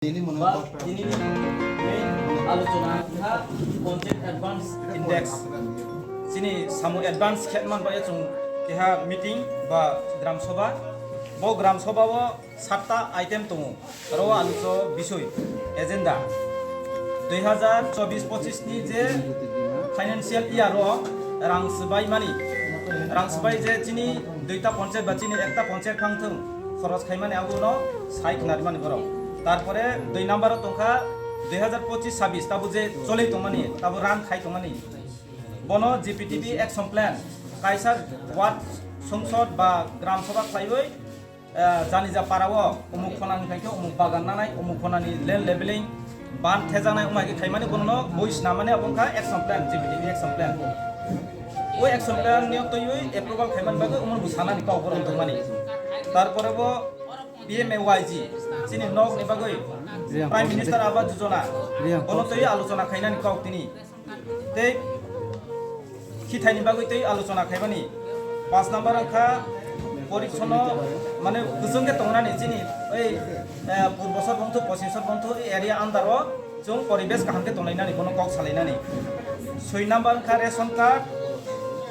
ini alucona ha concept advance index sini Samo advance khetman ba chung keha meeting ba gram sabha bo gram sabha o 7ta item tongo aro alucho bishoy agenda 2024-25 ni je financial year ro rang C.Bai mani rang C.Bai je chini duita panchayat ba chini ekta panchayat phangthung খরচ খাইমানে আগুনো সাই খনারি মানে করো তারপরে 2 number টঙ্কা 2025-26 তাবু যে চলেই তোমানি তাবু run খাই তোমানি বন জিপিটিভি অ্যাকশন প্ল্যান কাইসার ওয়ার্ড সংসদ বা গ্রাম সভা খাইবই জানি যা পারাও অমুক খনানি খাইকে অমুক বাগান নানাই অমুক খনানি লেন লেভেলিং বান থেজানাই উমাকে খাইমানে বননো বইস নামানে আপনকা অ্যাকশন প্ল্যান জিপিটিভি অ্যাকশন প্ল্যান ওই অ্যাকশন প্ল্যান নিয়ম তৈরি অ্যাপ্রুভাল খাইমান বাগে উমর বুসানানি কাও বরন তোমানি তারপরে বো P.M.A.Y sini nok ni bagoi Prime Minister Awas Yojana ono toi আলোচনা খাইনানি কাও তিনি tei খিথাইনি bagoi tei আলোচনা খাইবানি 5 নাম্বার আখা পরিচ্ছন্ন মানে গুজংকে তংনানি sini oi Purbasarbong to Pasin area andaro jong poribesh kahamke tongnainani kono kok salainani 6 number আখা রেশন কার্ড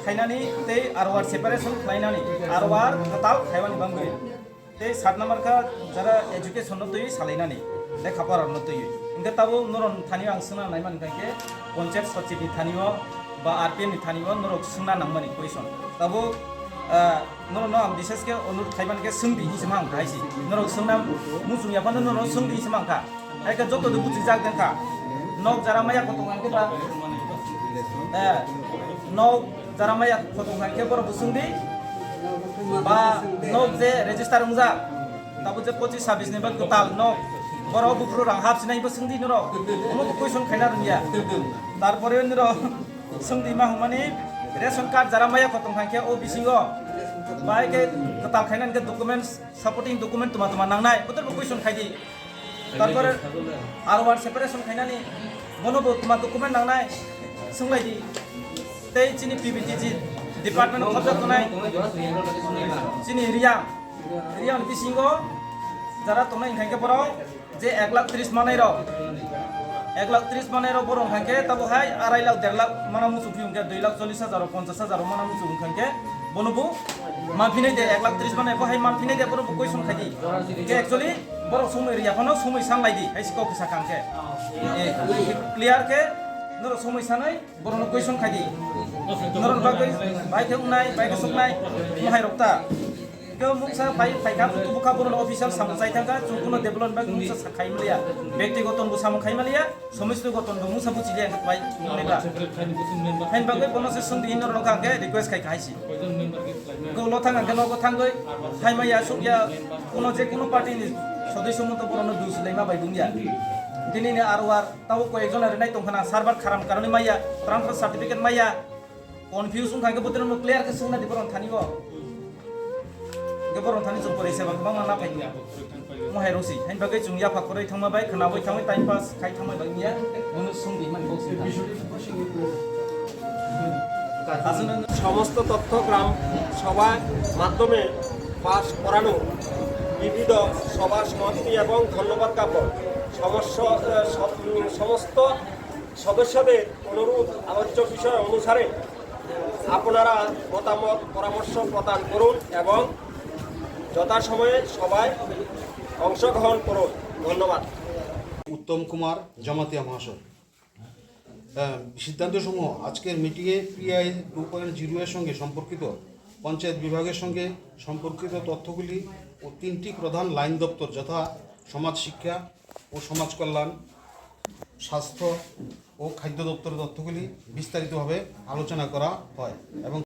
খাইনানি tei arwar separation খাইনানি arwar total খাইবানি bangoi tei 7 number ka jara education no tui salainani lekha para no tui inga tabo noron thani ang suna naiman kaike panchayat sachiv ni thanio ba RPM ni thanio norok suna nangmani question tabo noron am bises ke onur thaiban ke sungbi hisamang kaisi norok sungna musung ya pano norok sungbi hisamang ka ai ka joto du buji jak den ka nok jara maya kotongan ke ba nok jara maya kotongan ke bor busungdi ba nok je register ungja tabu je 25-26 ni ba total nok boro bufru rang hap sinai ba sungdi noro omo question khaina runya tarpore noro sungdi ma humani ration card jara maya khotong khangke o bisingo bai ke total khainan ke documents supporting document tuma nangnai otor ba question khaidi tarpore arwar separation khainani bono bo tuma document nangnai sunglai di tei chini PBTG Department of Object tonai sini Riang bisingo jara tonai khangke boro je 1,30,000 manai ro 1,30,000 manai ro borong khangke tabo hai 2.5 lakh 1.5 lakh mana musu phiungke 2,40,000 50,000 mana musu khangke bonobu manfinai de 1,30,000 manai bo hai manfinai de boro question khadi ke actually boro somoi ria phono somoi sanglai di hai sikau kisa khangke clear ke noro somoi sanai boro no question khadi noron bagai bai ke unai bai ke suknai mohai rokta ke muksa bai paika tu buka boron official samsai thangka chukuno development bag muksa sakai malia ব্যক্তিগতন bu samu khai malia সমষ্টিগতন bu musa bu chili bai neba hain bagai bono se sungdi hinor lokang ke request khai kaisi go lo thanga ke logo thangoi hai maya sukya kono je kono party ni সদস্য মতো boron dus leima bai dunia dini ni arwar tahu ko ekjon are nai tongkhana server kharam karone maya transfer certificate maya confusion khangke boten no clear ke sungna di boron thanibo ke boron thani jong pore seba bang na pai mohai rosi hain bagai jung ya phakore thangma bai khana bai thangmai time pass khai thangmai bai nia bono sungdi man box সমস্ত তথ্য গ্রাম সভার মাধ্যমে pass করানো বিবিধ সভা সমাপ্তি এবং ধন্যবাদ জ্ঞাপন সমস্ত সদস্যদের অনুরোধ আলোচ্য বিষয় অনুসারে আপনারা মতামত পরামর্শ প্রদান করুন এবং যথাসময়ে সবাই অংশগ্রহণ করুন ধন্যবাদ। উত্তম কুমার জামাতিয়া মহাশয় সিদ্ধান্তসমূহ আজকের মিটিংয়ে P.M.A.Y 2.0 এর সঙ্গে সম্পর্কিত পঞ্চায়েত বিভাগের সঙ্গে সম্পর্কিত তথ্যগুলি ও 3টি প্রধান লাইন দপ্তর যথা সমাজ শিক্ষা ও সমাজ কল্যাণ স্বাস্থ্য ও খাদ্য দপ্তরের তথ্যগুলি বিস্তারিতভাবে আলোচনা করা হয় এবং